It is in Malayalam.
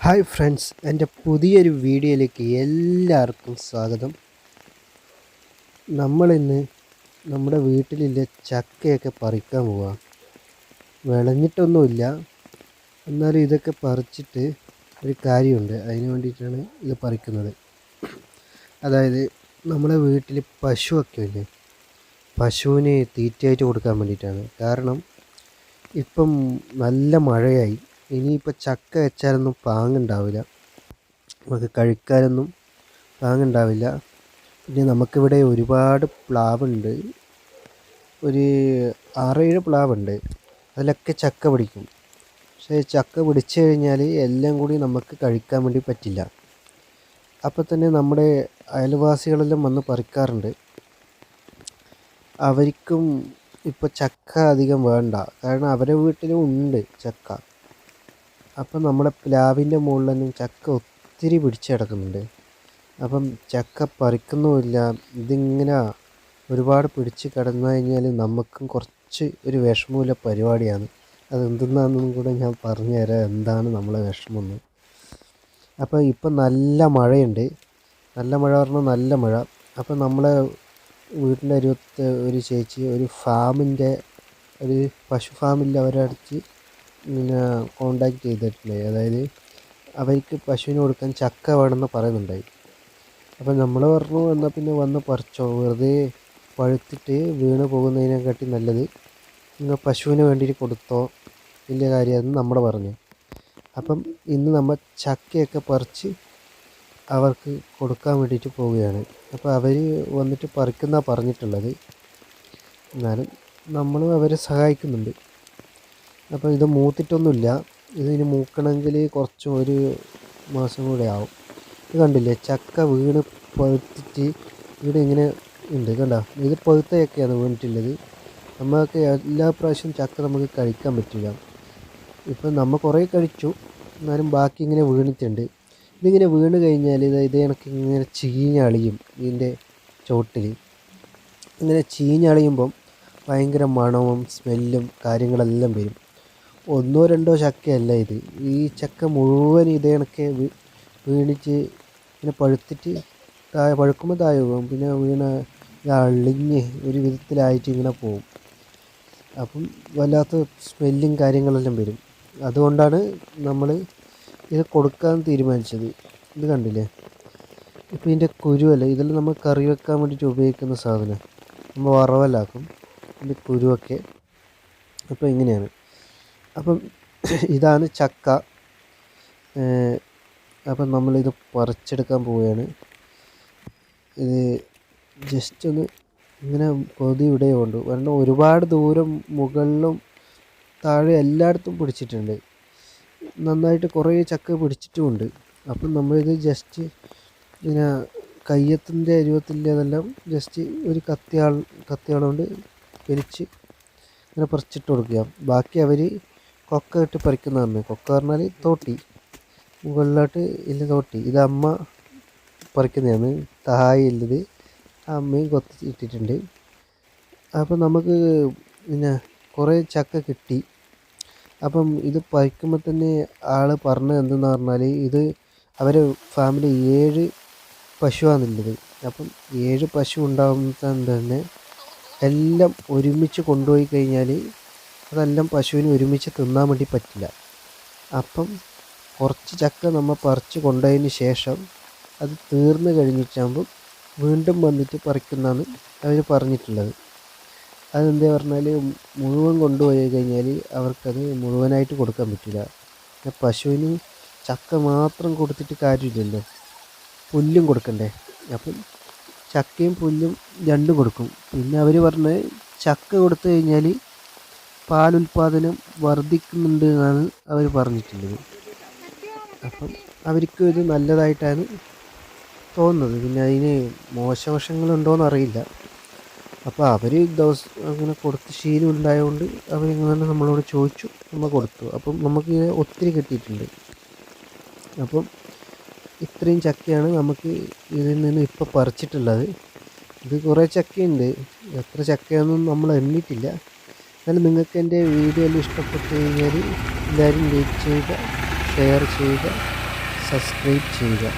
ഹായ് ഫ്രണ്ട്സ്, എൻ്റെ പുതിയൊരു വീഡിയോയിലേക്ക് എല്ലാവർക്കും സ്വാഗതം. നമ്മളിന്ന് നമ്മുടെ വീട്ടിലുള്ള ചക്കയൊക്കെ പറിക്കാൻ പോവാം. വിളഞ്ഞിട്ടൊന്നുമില്ല, എന്നാലും ഇതൊക്കെ പറിച്ചിട്ട് ഒരു കാര്യമുണ്ട്. അതിന് വേണ്ടിയിട്ടാണ് ഇത് പറിക്കുന്നത്. അതായത് നമ്മുടെ വീട്ടിൽ പശുവൊക്കെ ഇല്ലേ, പശുവിന് തീറ്റയായിട്ട് കൊടുക്കാൻ വേണ്ടിയിട്ടാണ്. കാരണം ഇപ്പം നല്ല മഴയായി, ഇനിയിപ്പോൾ ചക്ക വെച്ചാലൊന്നും പാങ്ങുണ്ടാവില്ല, നമുക്ക് കഴിക്കാനൊന്നും പാങ്ങുണ്ടാവില്ല. പിന്നെ നമുക്കിവിടെ ഒരുപാട് പ്ലാവുണ്ട്, ഒരു 6-7 പ്ലാവുണ്ട്. അതിലൊക്കെ ചക്ക പിടിക്കും. പക്ഷേ ചക്ക പിടിച്ചു കഴിഞ്ഞാൽ എല്ലാം കൂടി നമുക്ക് കഴിക്കാൻ വേണ്ടി പറ്റില്ല. അപ്പോൾ തന്നെ നമ്മുടെ അയൽവാസികളെല്ലാം വന്ന് പറിക്കാറുണ്ട്. അവർക്കും ഇപ്പോൾ ചക്ക അധികം വേണ്ട, കാരണം അവരുടെ വീട്ടിലും ഉണ്ട് ചക്ക. അപ്പം നമ്മുടെ പ്ലാവിൻ്റെ മുകളിലൊന്നും ചക്ക ഒത്തിരി പിടിച്ച് കിടക്കുന്നുണ്ട്. അപ്പം ചക്ക പറിക്കുന്നുമില്ല. ഇതിങ്ങനെ ഒരുപാട് പിടിച്ച് കിടന്നു കഴിഞ്ഞാൽ നമുക്കും കുറച്ച് ഒരു വിഷമമുള്ള പരിപാടിയാണ്. അതെന്തെന്നാണെന്നും കൂടെ ഞാൻ പറഞ്ഞു തരാം, എന്താണ് നമ്മളെ വിഷമമെന്ന്. അപ്പോൾ ഇപ്പം നല്ല മഴയുണ്ട്, നല്ല മഴ പറഞ്ഞാൽ നല്ല മഴ. അപ്പം നമ്മളെ വീടിൻ്റെ അരുവത്ത് ഒരു ചേച്ചി ഒരു ഫാമിൻ്റെ, ഒരു പശു ഫാമിൽ അവരടുത്ത് പിന്നെ കോണ്ടാക്ട് ചെയ്തിട്ടുണ്ടായി. അതായത് അവർക്ക് പശുവിന് കൊടുക്കാൻ ചക്ക വേണമെന്ന് പറയുന്നുണ്ടായി. അപ്പം നമ്മൾ പറഞ്ഞു, എന്നാൽ പിന്നെ വന്ന് പറിച്ചോ, വെറുതെ പഴുത്തിട്ട് വീണ് പോകുന്നതിനെക്കാട്ടി നല്ലത് നിങ്ങൾ പശുവിന് വേണ്ടിയിട്ട് കൊടുത്തോ, വലിയ കാര്യമാണെന്ന് നമ്മൾ പറഞ്ഞു. അപ്പം ഇന്ന് നമ്മൾ ചക്കയൊക്കെ പറിച്ച് അവർക്ക് കൊടുക്കാൻ വേണ്ടിയിട്ട് പോവുകയാണ്. അപ്പോൾ അവർ വന്നിട്ട് പറിക്കുന്ന പറഞ്ഞിട്ടുള്ളത്. എന്നാലും നമ്മളും അവരെ സഹായിക്കുന്നുണ്ട്. അപ്പോൾ ഇത് മൂത്തിട്ടൊന്നുമില്ല, ഇതിന് മൂക്കണമെങ്കിൽ കുറച്ച് ഒരു മാസം കൂടെ ആവും. ഇത് കണ്ടില്ലേ, ചക്ക വീണ് പഴുത്തിട്ട് ഇവിടെ ഇങ്ങനെ ഉണ്ട്, കണ്ട. ഇത് പഴുത്ത ചക്കയാണ് വീണിട്ടുള്ളത്. നമുക്ക് എല്ലാ പ്രാവശ്യവും ചക്ക നമുക്ക് കഴിക്കാൻ പറ്റില്ല. ഇപ്പം നമ്മൾ കുറേ കഴിച്ചു, എന്നാലും ബാക്കി ഇങ്ങനെ വീണിട്ടുണ്ട്. ഇതിങ്ങനെ വീണ് കഴിഞ്ഞാൽ ഇത് കണക്ക് ഇങ്ങനെ ചീഞ്ഞളിയും. ഇതിൻ്റെ ചോട്ടിൽ ഇങ്ങനെ ചീഞ്ഞളിയുമ്പം ഭയങ്കര മണവും സ്മെല്ലും കാര്യങ്ങളെല്ലാം വരും. 1-2 ചക്കയല്ല ഇത്, ഈ ചക്ക മുഴുവൻ ഇതേ കണക്കെ വീണിച്ച് ഇങ്ങനെ പഴുത്തിട്ട് പഴുക്കുമ്പോൾ താഴെ പോകും, പിന്നെ വീണ അളിഞ്ഞ് ഒരു വിധത്തിലായിട്ട് ഇങ്ങനെ പോകും. അപ്പം വല്ലാത്ത സ്മെല്ലും കാര്യങ്ങളെല്ലാം വരും. അതുകൊണ്ടാണ് നമ്മൾ ഇത് കൊടുക്കാൻ തീരുമാനിച്ചത്. ഇത് കണ്ടില്ലേ, ഇപ്പം ഇതിൻ്റെ കുരുവല്ല, ഇതെല്ലാം നമ്മൾ കറി വെക്കാൻ വേണ്ടിയിട്ട് ഉപയോഗിക്കുന്ന സാധനം, നമ്മൾ വറവലാക്കും ഇതിൻ്റെ കുരുവൊക്കെ. അപ്പോൾ ഇങ്ങനെയാണ്. അപ്പം ഇതാണ് ചക്ക. അപ്പം നമ്മളിത് പറിച്ചെടുക്കാൻ പോവുകയാണ്. ഇത് ജസ്റ്റ് ഒന്ന് ഇങ്ങനെ കൊതി ഇവിടെയുണ്ട്, കാരണം ഒരുപാട് ദൂരം മുകളിലും താഴെ എല്ലായിടത്തും പിടിച്ചിട്ടുണ്ട്. നന്നായിട്ട് കുറേ ചക്ക പിടിച്ചിട്ടുമുണ്ട്. അപ്പം നമ്മളിത് ജസ്റ്റ് ഇങ്ങനെ കയ്യത്തിൻ്റെ അരുവത്തിൻ്റെതെല്ലാം ജസ്റ്റ് ഒരു കത്തിയാളുകൊണ്ട് വലിച്ച് ഇങ്ങനെ പറിച്ചിട്ട് കൊടുക്കുക. ബാക്കി അവർ കൊക്ക ഇട്ട് പറിക്കുന്നതാണ്. കൊക്ക പറഞ്ഞാൽ തോട്ടി, മുകളിലോട്ട് ഇല്ല തോട്ടി. ഇത് അമ്മ പറിക്കുന്നതാണ്, താഴെയുള്ളത് അമ്മയും കൊത്തി ഇട്ടിട്ടുണ്ട്. അപ്പം നമുക്ക് പിന്നെ കുറേ ചക്ക കിട്ടി. അപ്പം ഇത് പറിക്കുമ്പോൾ തന്നെ ആൾ പറഞ്ഞത് എന്തെന്ന് പറഞ്ഞാൽ, ഇത് അവരെ ഫാമിലി 7 പശുവാണുള്ളത്. അപ്പം 7 പശു ഉണ്ടാകുമ്പോൾ തന്നെ എല്ലാം ഒരുമിച്ച് കൊണ്ടുപോയി കഴിഞ്ഞാൽ അതെല്ലാം പശുവിന് ഒരുമിച്ച് തിന്നാൻ വേണ്ടി പറ്റില്ല. അപ്പം കുറച്ച് ചക്ക നമ്മൾ പറിച്ച് കൊണ്ടുപോയതിന് ശേഷം അത് തീർന്നു കഴിഞ്ഞിട്ടാകുമ്പം വീണ്ടും വന്നിട്ട് പറിക്കുന്നതാണ് അവർ പറഞ്ഞിട്ടുള്ളത്. അതെന്താ പറഞ്ഞാൽ, മുഴുവൻ കൊണ്ടുപോയി കഴിഞ്ഞാൽ അവർക്കത് മുഴുവനായിട്ട് കൊടുക്കാൻ പറ്റില്ല. പിന്നെ പശുവിന് ചക്ക മാത്രം കൊടുത്തിട്ട് കാര്യമില്ലല്ലോ, പുല്ലും കൊടുക്കണ്ടേ. അപ്പം ചക്കയും പുല്ലും രണ്ടും കൊടുക്കും. പിന്നെ അവർ പറഞ്ഞ് ചക്ക കൊടുത്തു കഴിഞ്ഞാൽ പാലുൽപാദനം വർദ്ധിക്കുന്നുണ്ട് എന്നാണ് അവർ പറഞ്ഞിട്ടുള്ളത്. അപ്പം അവർക്കും ഇത് നല്ലതായിട്ടാണ് തോന്നുന്നത്. പിന്നെ അതിന് മോശവശങ്ങളുണ്ടോയെന്ന് അറിയില്ല. അപ്പോൾ അവർ ദിവസം അങ്ങനെ കൊടുത്ത് ശീലം ഉണ്ടായതുകൊണ്ട് അവരിങ്ങനെ നമ്മളോട് ചോദിച്ചു, നമ്മൾ കൊടുത്തു. അപ്പം നമുക്ക് ഒത്തിരി കിട്ടിയിട്ടുണ്ട്. അപ്പം ഇത്രയും ചക്കയാണ് നമുക്ക് ഇതിൽ നിന്ന് ഇപ്പോൾ പറിച്ചിട്ടുള്ളത്. ഇത് കുറേ ചക്കയുണ്ട്, എത്ര ചക്കയൊന്നും നമ്മൾ എണ്ണിയിട്ടില്ല. എന്നാലും നിങ്ങൾക്ക് എൻ്റെ വീഡിയോ എല്ലാം ഇഷ്ടപ്പെട്ട് കഴിഞ്ഞാൽ എല്ലാവരും ലൈക്ക് ചെയ്യുക, ഷെയർ ചെയ്യുക, സബ്സ്ക്രൈബ് ചെയ്യുക.